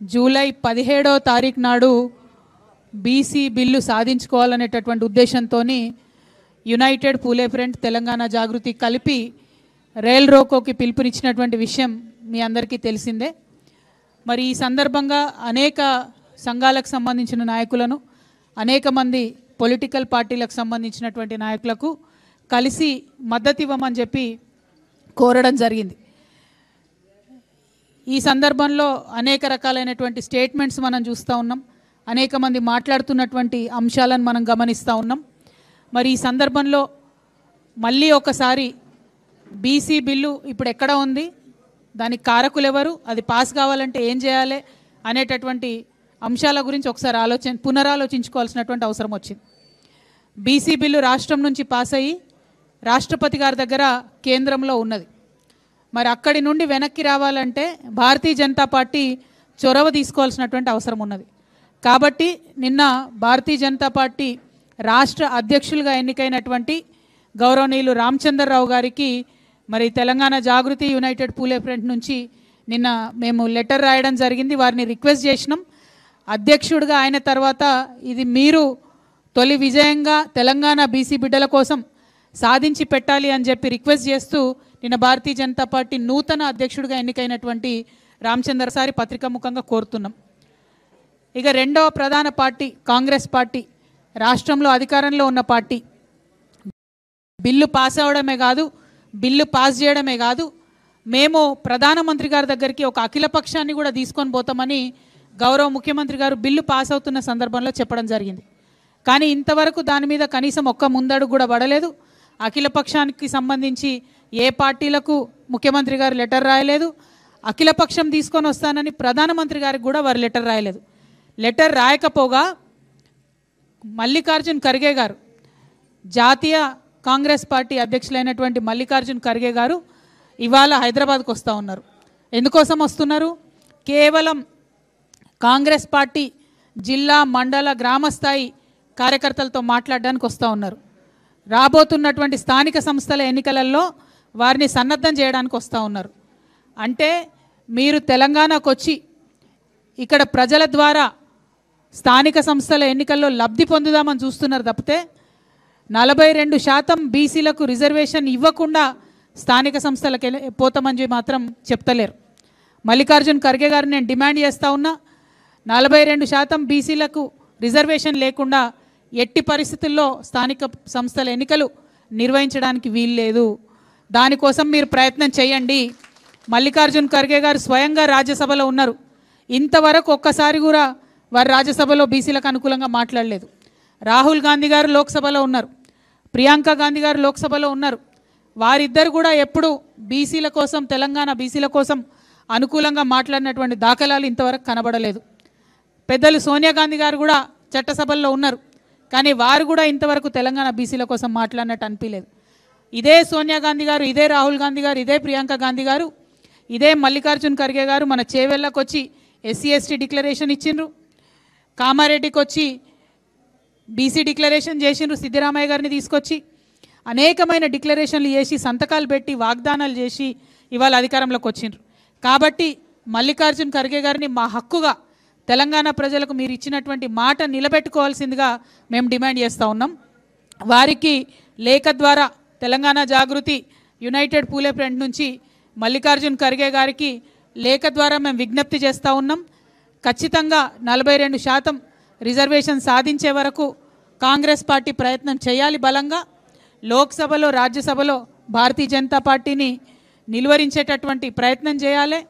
July 17వ తారీఖు నాడు BC bill సాధించుకోవాలనేటటువంటి ఉద్దేశంతోని United పూలే front Telangana జాగృతి కలిపి రైల్ రోకోకి పిలుపునిచ్చినటువంటి విషయం మీ అందరికీ తెలిసిందే. మరి ఈ సందర్భంగా అనేక సంఘాలకు సంబంధించిన నాయకులను, అనేక మంది పొలిటికల్ పార్టీలకు సంబంధించినటువంటి నాయకులకు కలిసి మద్దతు ఇవ్వమని చెప్పి కోరడం జరిగింది. ఈ సందర్భంలో అనేక రకాలైనటువంటి స్టేట్మెంట్స్ మనం చూస్తూ ఉన్నాం, అనేక మంది మాట్లాడుతున్నటువంటి అంశాలను మనం గమనిస్తూ ఉన్నాం. మరి ఈ సందర్భంలో మళ్ళీ ఒకసారి బీసీ బిల్లు ఇప్పుడు ఎక్కడ ఉంది, దానికి కారకులు ఎవరు, అది పాస్ కావాలంటే ఏం చేయాలి అనేటటువంటి అంశాల గురించి ఒకసారి పునరాలోచించుకోవాల్సినటువంటి అవసరం వచ్చింది. బీసీ బిల్లు రాష్ట్రం నుంచి పాస్ అయ్యి రాష్ట్రపతి గారి దగ్గర కేంద్రంలో ఉన్నది. మరి అక్కడి నుండి వెనక్కి రావాలంటే భారతీయ జనతా పార్టీ చొరవ తీసుకోవాల్సినటువంటి అవసరం ఉన్నది. కాబట్టి నిన్న భారతీయ జనతా పార్టీ రాష్ట్ర అధ్యక్షులుగా ఎన్నికైనటువంటి గౌరవనీయులు రామచంద్రరావు గారికి మరి తెలంగాణ జాగృతి యునైటెడ్ పూలే ఫ్రంట్ నుంచి నిన్న మేము లెటర్ రాయడం జరిగింది. వారిని రిక్వెస్ట్ చేసినాం, అధ్యక్షుడిగా అయిన తర్వాత ఇది మీరు తొలి విజయంగా తెలంగాణ బీసీ బిడ్డల కోసం సాధించి పెట్టాలి అని చెప్పి రిక్వెస్ట్ చేస్తూ నిన్న భారతీయ జనతా పార్టీ నూతన అధ్యక్షుడిగా ఎన్నికైనటువంటి రామచంద్ర సారి పత్రికాముఖంగా కోరుతున్నాం. ఇక రెండవ ప్రధాన పార్టీ కాంగ్రెస్ పార్టీ, రాష్ట్రంలో అధికారంలో ఉన్న పార్టీ, బిల్లు పాస్ అవడమే కాదు, బిల్లు పాస్ చేయడమే కాదు, మేము ప్రధానమంత్రి గారి దగ్గరికి ఒక అఖిలపక్షాన్ని కూడా తీసుకొని పోతామని గౌరవ ముఖ్యమంత్రి గారు బిల్లు పాస్ అవుతున్న సందర్భంలో చెప్పడం జరిగింది. కానీ ఇంతవరకు దాని మీద కనీసం ఒక్క ముందడుగు కూడా పడలేదు. అఖిలపక్షానికి సంబంధించి ఏ పార్టీలకు ముఖ్యమంత్రి గారు లెటర్ రాయలేదు. అఖిలపక్షం తీసుకొని వస్తానని ప్రధానమంత్రి గారికి కూడా వారు లెటర్ రాయలేదు. లెటర్ రాయకపోగా మల్లికార్జున్ ఖర్గే గారు, జాతీయ కాంగ్రెస్ పార్టీ అధ్యక్షులైనటువంటి మల్లికార్జున్ ఖర్గే గారు ఇవాళ హైదరాబాద్కు వస్తూ ఉన్నారు. ఎందుకోసం వస్తున్నారు? కేవలం కాంగ్రెస్ పార్టీ జిల్లా, మండల, గ్రామస్థాయి కార్యకర్తలతో మాట్లాడడానికి వస్తూ ఉన్నారు. రాబోతున్నటువంటి స్థానిక సంస్థల ఎన్నికలలో వారిని సన్నద్ధం చేయడానికి వస్తూ ఉన్నారు. అంటే మీరు తెలంగాణకు వచ్చి ఇక్కడ ప్రజల ద్వారా స్థానిక సంస్థల ఎన్నికల్లో లబ్ధి పొందుదామని చూస్తున్నారు తప్పితే 42% బీసీలకు రిజర్వేషన్ ఇవ్వకుండా స్థానిక సంస్థలకు పోతామని మాత్రం చెప్తలేరు. మల్లికార్జున్ ఖర్గే గారు నేను డిమాండ్ చేస్తూ ఉన్నా, 42% బీసీలకు రిజర్వేషన్ లేకుండా ఎట్టి పరిస్థితుల్లో స్థానిక సంస్థల ఎన్నికలు నిర్వహించడానికి వీల్లేదు. దానికోసం మీరు ప్రయత్నం చేయండి. మల్లికార్జున్ ఖర్గే గారు స్వయంగా రాజ్యసభలో ఉన్నారు. ఇంతవరకు ఒక్కసారి కూడా వారు రాజ్యసభలో బీసీలకు అనుకూలంగా మాట్లాడలేదు. రాహుల్ గాంధీ గారు లోక్సభలో ఉన్నారు, ప్రియాంక గాంధీ గారు లోక్సభలో ఉన్నారు. వారిద్దరు కూడా ఎప్పుడు బీసీల కోసం, తెలంగాణ బీసీల కోసం అనుకూలంగా మాట్లాడినటువంటి దాఖలాలు ఇంతవరకు కనబడలేదు. పెద్దలు సోనియా గాంధీ గారు కూడా చట్టసభల్లో ఉన్నారు, కానీ వారు కూడా ఇంతవరకు తెలంగాణ బీసీల కోసం మాట్లాడినట్టు అనిపించలేదు. ఇదే సోనియా గాంధీ గారు, ఇదే రాహుల్ గాంధీ గారు, ఇదే ప్రియాంక గాంధీ గారు, ఇదే మల్లికార్జున్ ఖర్గే గారు మన చేవెళ్ళకు వచ్చి ఎస్సీ ఎస్టీ డిక్లరేషన్ ఇచ్చిండ్రు, కామారెడ్డికి వచ్చి బీసీ డిక్లరేషన్ చేసిండ్రు, సిద్దిరామయ్య గారిని తీసుకొచ్చి అనేకమైన డిక్లరేషన్లు చేసి సంతకాలు పెట్టి వాగ్దానాలు చేసి ఇవాళ అధికారంలోకి వచ్చిండ్రు. కాబట్టి మల్లికార్జున్ ఖర్గే గారిని మా హక్కుగా తెలంగాణ ప్రజలకు మీరు ఇచ్చినటువంటి మాట నిలబెట్టుకోవాల్సిందిగా మేము డిమాండ్ చేస్తూ ఉన్నాం. వారికి లేఖ ద్వారా తెలంగాణ జాగృతి యునైటెడ్ పూలే ఫ్రంట్ నుంచి మల్లికార్జున్ ఖర్గే గారికి లేఖ ద్వారా మేము విజ్ఞప్తి చేస్తూ ఉన్నాం. ఖచ్చితంగా 42% రిజర్వేషన్ సాధించే వరకు కాంగ్రెస్ పార్టీ ప్రయత్నం చేయాలి. బలంగా లోక్సభలో, రాజ్యసభలో భారతీయ జనతా పార్టీని నిలువరించేటటువంటి ప్రయత్నం చేయాలి.